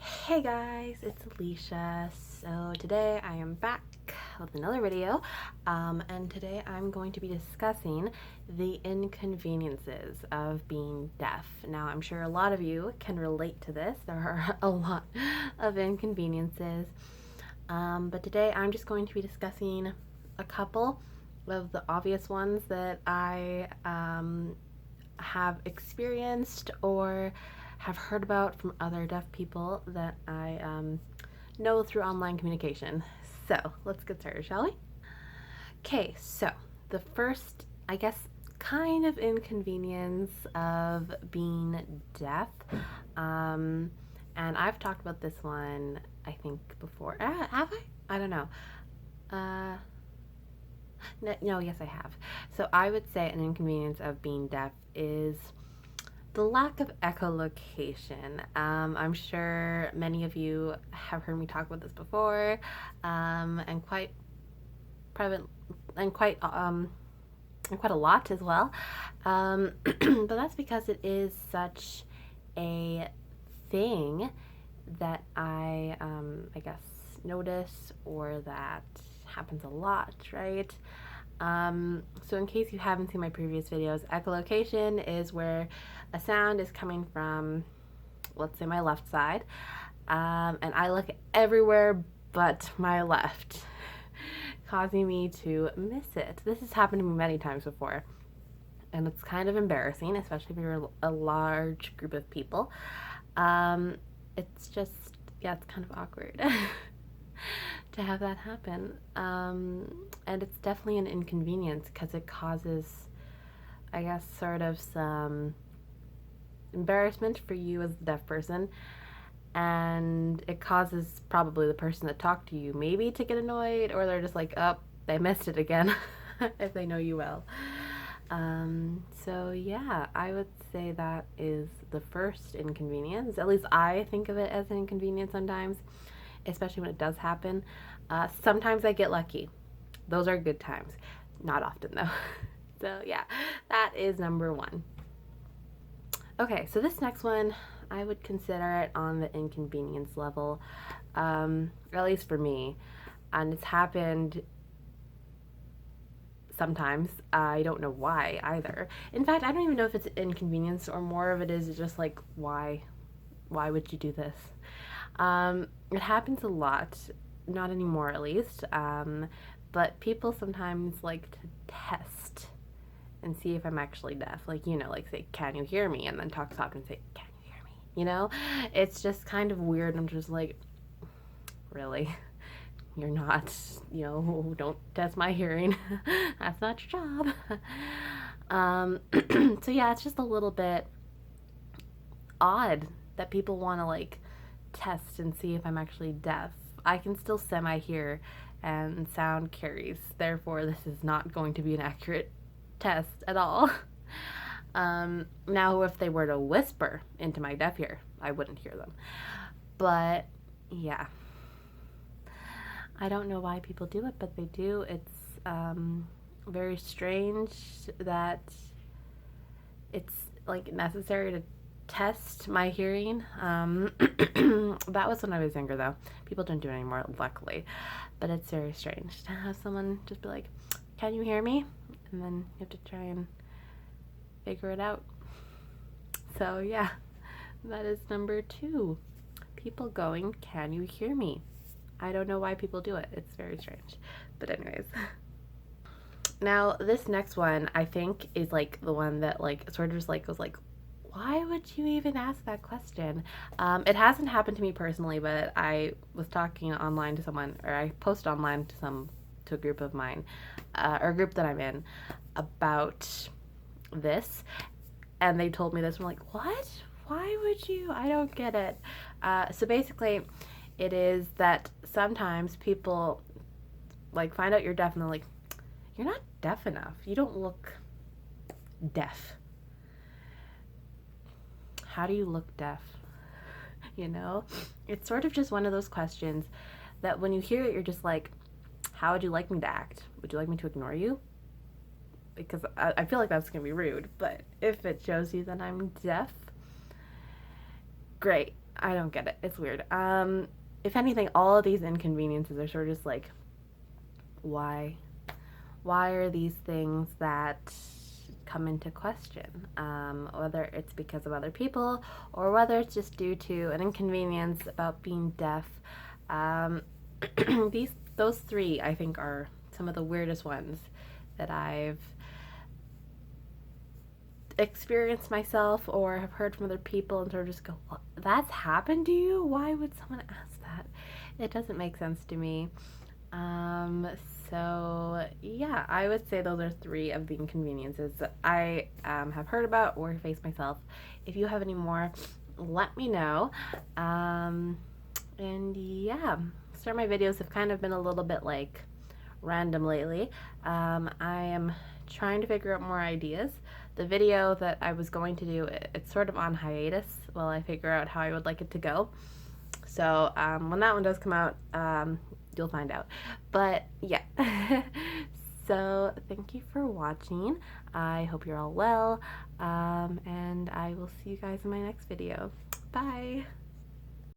Hey guys, it's Alicia. So today I am back with another video, and today I'm going to be discussing the inconveniences of being deaf. Now I'm sure a lot of you can relate to this. There are a lot of inconveniences, but today I'm just going to be discussing a couple of the obvious ones that I have experienced or have heard about from other deaf people that I know through online communication. So let's get started, shall we? Okay, so the first, I guess, kind of inconvenience of being deaf, and I've talked about this one, I think, before. Have I? I don't know. No, yes, I have. So I would say an inconvenience of being deaf is the lack of echolocation. I'm sure many of you have heard me talk about this before, and quite private and quite a lot as well. But that's because it is such a thing that I guess notice, or that happens a lot, right? So in case you haven't seen my previous videos, echolocation is where a sound is coming from, let's say, my left side, and I look everywhere but my left, causing me to miss it. This has happened to me many times before, and it's kind of embarrassing, especially if you're a large group of people. It's just, yeah, it's kind of awkward to have that happen. And it's definitely an inconvenience because it causes, I guess, sort of some embarrassment for you as the deaf person, and it causes probably the person that talked to you maybe to get annoyed, or they're just like, oh, they missed it again, if they know you well. So yeah, I would say that is the first inconvenience. At least I think of it as an inconvenience sometimes, especially when it does happen. Sometimes I get lucky. Those are good times. Not often though. So yeah, that is number one. Okay, so this next one, I would consider it on the inconvenience level, or at least for me. And it's happened sometimes. I don't know why either. In fact, I don't even know if it's inconvenience, or more of it is just like, why would you do this? It happens a lot, not anymore at least, but people sometimes like to test and see if I'm actually deaf. Like, like say, can you hear me? And then talk soft and say, can you hear me? It's just kind of weird. I'm just like, really? You're not, don't test my hearing. That's not your job. So yeah, it's just a little bit odd that people want to like test and see if I'm actually deaf. I can still semi-hear and sound carries. Therefore, this is not going to be an accurate test at all. Now, if they were to whisper into my deaf ear, I wouldn't hear them. But yeah, I don't know why people do it, but they do. It's very strange that it's like necessary to test my hearing. That was when I was younger though. People don't do it anymore, luckily. But it's very strange to have someone just be like, can you hear me? And then you have to try and figure it out. So yeah, that is number two. People going, can you hear me? I don't know why people do it. It's very strange. But anyways. Now, this next one, I think, is like the one that like sort of just like goes like, why would you even ask that question? It hasn't happened to me personally, but I was talking online to someone, or I posted online to a group of mine, or a group that I'm in, about this, and they told me this. I'm like, what? Why would you? I don't get it. So basically, it is that sometimes people like find out you're deaf, and they're like, you're not deaf enough. You don't look deaf. How do you look deaf? It's sort of just one of those questions that when you hear it, you're just like, how would you like me to act? Would you like me to ignore you? Because I feel like that's going to be rude, but if it shows you that I'm deaf, great. I don't get it. It's weird. If anything, all of these inconveniences are sort of just like, why? Why are these things that come into question? Whether it's because of other people or whether it's just due to an inconvenience about being deaf. Um, those three, I think, are some of the weirdest ones that I've experienced myself or have heard from other people and sort of just go, well, that's happened to you? Why would someone ask that? It doesn't make sense to me. Um, so yeah, I would say those are three of the inconveniences that I have heard about or faced myself. If you have any more, let me know. And yeah, start my videos have kind of been a little bit like random lately. I am trying to figure out more ideas. The video that I was going to do, it's sort of on hiatus while I figure out how I would like it to go. So when that one does come out, you'll find out. But yeah. So thank you for watching. I hope you're all well. And I will see you guys in my next video. Bye.